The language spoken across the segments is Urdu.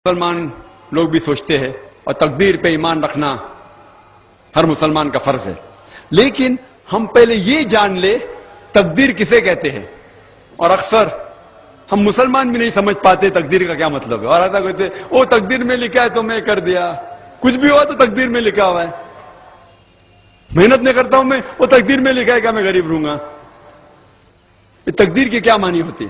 مسلمان لوگ بھی سوچتے ہیں اور تقدیر پہ ایمان رکھنا ہر مسلمان کا فرض ہے، لیکن ہم پہلے یہ جان لے تقدیر کسے کہتے ہیں. اور اکثر ہم مسلمان بھی نہیں سمجھ پاتے تقدیر کا کیا مطلب ہے، اور ایسا کہتے وہ تقدیر میں لکھا ہے تو میں کر دیا، کچھ بھی ہوا تو تقدیر میں لکھا ہوا ہے، محنت نہیں کرتا ہوں میں، وہ تقدیر میں لکھا ہے کہ میں غریب رہوں گا. تقدیر کی کیا معنی ہوتی ہے؟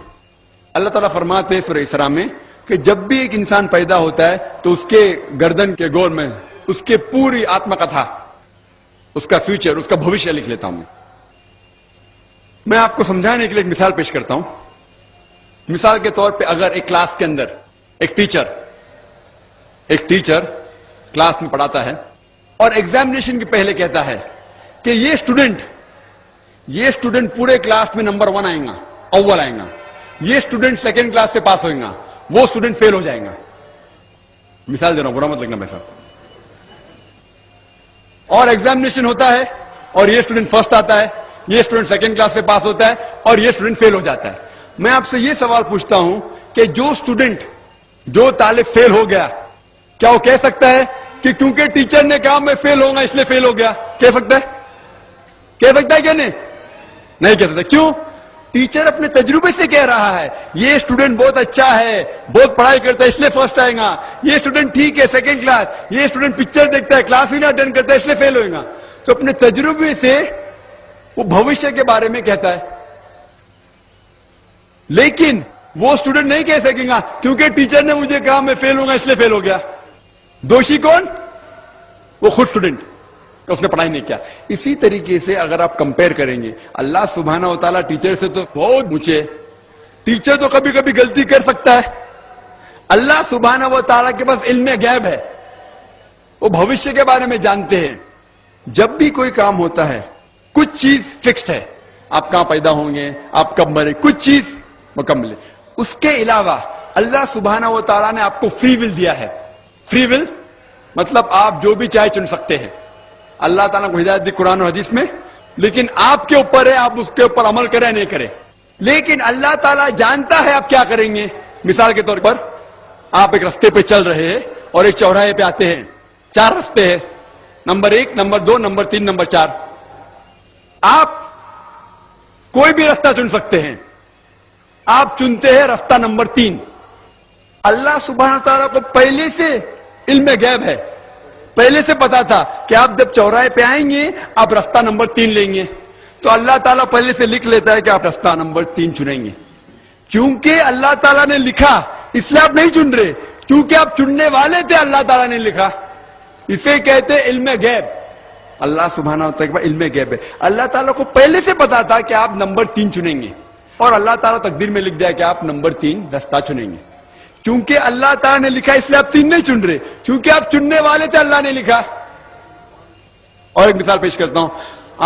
اللہ تعالیٰ فرماتے ہیں سورہ اسراء میں کہ جب بھی ایک انسان پیدا ہوتا ہے تو اس کے گردن کے گول میں اس کے پوری آتما کتھا، اس کا فیوچر، اس کا بھوشیہ لکھ لیتا ہوں. میں آپ کو سمجھانے کے لیے ایک مثال پیش کرتا ہوں. مثال کے طور پہ اگر ایک کلاس کے اندر ایک ٹیچر کلاس میں پڑھاتا ہے اور ایگزامینیشن کے پہلے کہتا ہے کہ یہ اسٹوڈنٹ پورے کلاس میں نمبر 1 آئیں گا، اول آئیں گا، یہ اسٹوڈنٹ سیکنڈ کلاس سے پاس ہوئیں گا، وہ اسٹوڈنٹ فیل ہو جائیں گا. مثال دے رہا ہوں، برا مت لگنا میرے ساتھ. اور ایگزامینیشن ہوتا ہے اور یہ اسٹوڈنٹ فرسٹ آتا ہے، یہ اسٹوڈنٹ سیکنڈ کلاس سے پاس ہوتا ہے اور یہ اسٹوڈنٹ فیل ہو جاتا ہے. میں آپ سے یہ سوال پوچھتا ہوں کہ جو طالب فیل ہو گیا، کیا وہ کہہ سکتا ہے کہ کیونکہ ٹیچر نے کہا میں فیل ہوں گا اس لیے فیل ہو گیا؟ کہہ سکتا ہے کہ نہیں کہہ سکتا. کیوں؟ ٹیچر اپنے تجربے سے کہہ رہا ہے یہ اسٹوڈنٹ بہت اچھا ہے، بہت پڑھائی کرتا ہے اس لیے فرسٹ آئے گا، یہ اسٹوڈنٹ ٹھیک ہے سیکنڈ کلاس، یہ اسٹوڈنٹ پکچر دیکھتا ہے کلاس ہی نہ اٹینڈ کرتا ہے اس لیے فیل ہوئے گا. تو اپنے تجربے سے وہ بھوشیہ کے بارے میں کہتا ہے، لیکن وہ اسٹوڈنٹ نہیں کہہ سکے گا کیونکہ ٹیچر نے مجھے کہا میں فیل ہوں گا اس لیے فیل ہو گیا. دوشی کون؟ وہ خود اسٹوڈنٹ، اس نے پڑھائی نہیں کیا. اسی طریقے سے اگر آپ کمپیئر کریں گے، اللہ سبحانہ و تعالیٰ ٹیچر سے تو بہت اونچے. ٹیچر تو کبھی کبھی غلطی کر سکتا ہے، اللہ سبحانہ و تعالیٰ کے پاس علم غیب ہے، وہ بھوشیہ کے بارے میں جانتے ہیں. جب بھی کوئی کام ہوتا ہے کچھ چیز فکسڈ ہے، آپ کہاں پیدا ہوں گے، آپ کب مرے، کچھ چیز مکمل ہے. اس کے علاوہ اللہ سبحانہ و تعالیٰ نے آپ کو فری ول دیا ہے. فری ول مطلب آپ جو بھی چاہے چن سکتے ہیں. اللہ تعالیٰ کو ہدایت دی قرآن و حدیث میں، لیکن آپ کے اوپر ہے آپ اس کے اوپر عمل کریں نہیں کریں. لیکن اللہ تعالیٰ جانتا ہے آپ کیا کریں گے. مثال کے طور پر آپ ایک رستے پہ چل رہے ہیں اور ایک چوراہے پہ آتے ہیں، 4 رستے ہیں، نمبر 1، نمبر 2، نمبر 3، نمبر 4. آپ کوئی بھی رستہ چن سکتے ہیں، آپ چنتے ہیں رستہ نمبر 3. اللہ سبحانہ تعالیٰ کو پہلے سے علم غیب ہے، پہلے سے پتا تھا کہ آپ جب چوراہے پہ آئیں گے آپ رستہ نمبر 3 لیں گے. تو اللہ تعالیٰ پہلے سے لکھ لیتا ہے کہ آپ رستہ نمبر 3 چنیں گے. کیونکہ اللہ تعالیٰ نے لکھا اس لیے آپ نہیں چن رہے، کیونکہ آپ چننے والے تھے، اللہ تعالیٰ نے لکھا. اسے کہتے علم غیب. اللہ سبحانہ تعالیٰ کے علم غیب ہے. اللہ تعالیٰ کو پہلے سے پتا تھا کہ آپ نمبر 3 چنیں گے، اور اللہ تعالیٰ تقدیر میں لکھ دیا کہ آپ نمبر 3 رستہ چنیں گے. کیونکہ اللہ تعالیٰ نے لکھا اس لیے آپ 3 نہیں چن رہے، کیونکہ آپ چننے والے تھے، اللہ نے لکھا. اور ایک مثال پیش کرتا ہوں.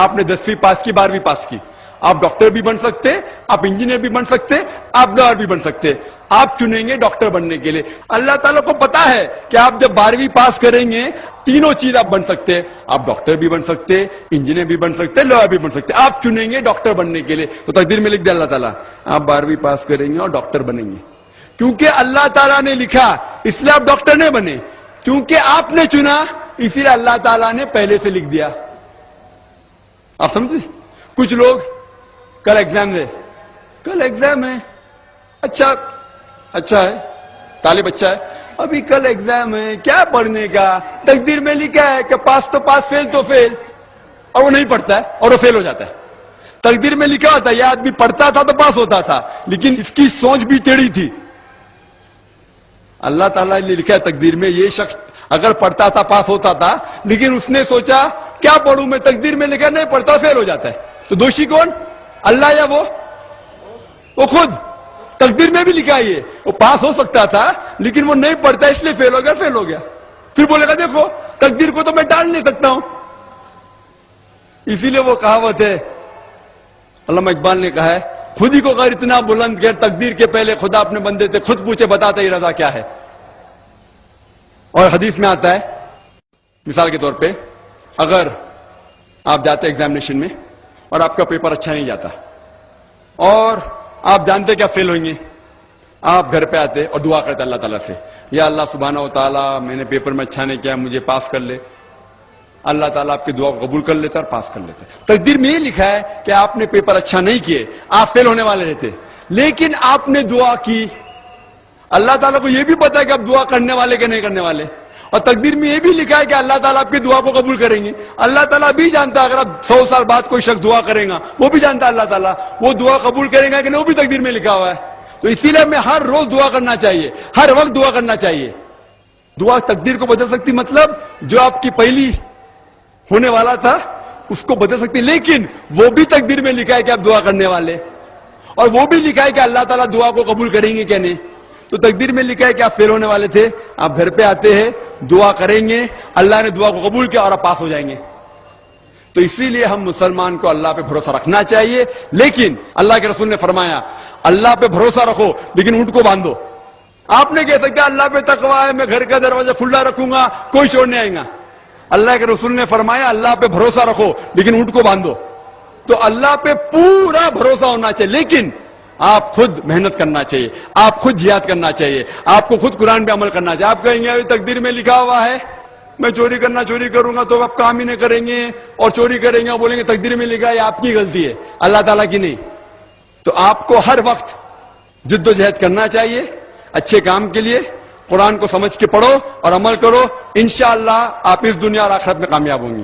آپ نے 10ویں پاس کی، 12ویں پاس کی، آپ ڈاکٹر بھی بن سکتے، آپ انجینئر بھی بن سکتے، آپ لائر بھی بن سکتے. آپ چنیں گے ڈاکٹر بننے کے لیے. اللہ تعالیٰ کو پتا ہے کہ آپ جب 12ویں پاس کریں گے تینوں چیز آپ بن سکتے، آپ ڈاکٹر بھی بن سکتے، انجینئر بھی بن سکتے، لائر بھی بن سکتے. آپ چنیں گے ڈاکٹر بننے کے لیے. تو تقدیر میں لکھ دیا اللہ تعالیٰ آپ 12ویں پاس کریں گے اور ڈاکٹر بنیں گے. کیونکہ اللہ تعالیٰ نے لکھا اس لیے آپ ڈاکٹر نہیں بنے، کیونکہ آپ نے چنا اسی لیے اللہ تعالیٰ نے پہلے سے لکھ دیا. آپ سمجھتے؟ کچھ لوگ کل ایگزام ہے، اچھا ہے، طالب اچھا ہے، ابھی کل ایگزام ہے، کیا پڑھنے کا، تقدیر میں لکھا ہے کہ پاس تو پاس، فیل تو فیل، اور وہ نہیں پڑھتا ہے اور وہ فیل ہو جاتا ہے. تقدیر میں لکھا ہوتا ہے یہ آدمی پڑھتا تھا تو پاس ہوتا تھا، لیکن اس کی سوچ بھی ٹیڑھی تھی. اللہ تعالیٰ نے لکھا ہے تقدیر میں یہ شخص اگر پڑھتا تھا پاس ہوتا تھا، لیکن اس نے سوچا کیا پڑھوں میں، تقدیر میں لکھا نہیں پڑھتا فیل ہو جاتا ہے. تو دوشی کون؟ اللہ یا وہ خود؟ تقدیر میں بھی لکھا ہے وہ پاس ہو سکتا تھا لیکن وہ نہیں پڑھتا اس لیے فیل ہو گیا. پھر بولے گا دیکھو تقدیر کو تو میں ڈال نہیں سکتا ہوں. اسی لیے وہ کہاوت ہے، علامہ اقبال نے کہا ہے، خود ہی کو غیر اتنا بلند کر، تقدیر کے پہلے خدا اپنے بندے تھے، خود پوچھے بتاتا ہی رضا کیا ہے. اور حدیث میں آتا ہے، مثال کے طور پہ اگر آپ جاتے ایگزامینیشن میں اور آپ کا پیپر اچھا نہیں جاتا اور آپ جانتے کہ آپ فیل ہوئیں گے، آپ گھر پہ آتے اور دعا کرتے اللہ تعالیٰ سے یا اللہ سبحانہ و تعالیٰ میں نے پیپر میں اچھا نہیں کیا مجھے پاس کر لے. اللہ تعالیٰ آپ کی دعا کو قبول کر لیتا اور پاس کر لیتا. تقدیر میں یہ لکھا ہے کہ آپ نے پیپر اچھا نہیں کیے, آپ فیل ہونے والے رہتے, لیکن آپ نے دعا کی. اللہ تعالیٰ کو یہ بھی پتا ہے کہ آپ دعا کرنے والے کہ نہیں کرنے والے, اور تقدیر میں یہ بھی لکھا ہے کہ اللہ تعالیٰ آپ کی دعا کو قبول کریں گے. اللہ تعالیٰ بھی جانتا ہے اگر آپ 100 سال بعد کوئی شخص دعا کرے گا, وہ بھی جانتا ہے اللہ تعالیٰ وہ دعا قبول کرے گا کہ نہیں, وہ بھی تقدیر میں لکھا ہوا ہے. تو اسی لیے ہمیں ہر روز دعا کرنا چاہیے, ہر وقت دعا کرنا چاہیے. دعا تقدیر کو بدل سکتی, مطلب جو آپ کی پہلی ہونے والا تھا اس کو بدل سکتی, لیکن وہ بھی تقدیر میں لکھا ہے کہ آپ دعا کرنے والے, اور وہ بھی لکھا ہے کہ اللہ تعالیٰ دعا کو قبول کریں گے کہ نہیں. تو تقدیر میں لکھا ہے کہ آپ فیل ہونے والے تھے, آپ گھر پہ آتے ہیں, دعا کریں گے, اللہ نے دعا کو قبول کیا اور آپ پاس ہو جائیں گے. تو اسی لیے ہم مسلمان کو اللہ پہ بھروسہ رکھنا چاہیے, لیکن اللہ کے رسول نے فرمایا اللہ پہ بھروسہ رکھو لیکن اونٹ کو باندھو. آپ نے کہہ سکتے اللہ پہ تقویٰ ہے, میں گھر کا دروازہ کھلا رکھوں گا, کوئی چور نہیں آئے گا. اللہ کے رسول نے فرمایا اللہ پہ بھروسہ رکھو لیکن اونٹ کو باندھو. تو اللہ پہ پورا بھروسہ ہونا چاہیے, لیکن آپ خود محنت کرنا چاہیے, آپ خود جہاد کرنا چاہیے, آپ کو خود قرآن پہ عمل کرنا چاہیے. آپ کہیں گے تقدیر میں لکھا ہوا ہے میں چوری کروں گا, تو آپ کام ہی نہیں کریں گے, اور چوری کریں گے اور بولیں گے تقدیر میں لکھا ہے, آپ کی غلطی ہے, اللہ تعالیٰ کی نہیں. تو آپ کو ہر وقت جد و جہد کرنا چاہیے اچھے کام کے لیے. قرآن کو سمجھ کے پڑھو اور عمل کرو, انشاءاللہ آپ اس دنیا اور آخرت میں کامیاب ہوں گے.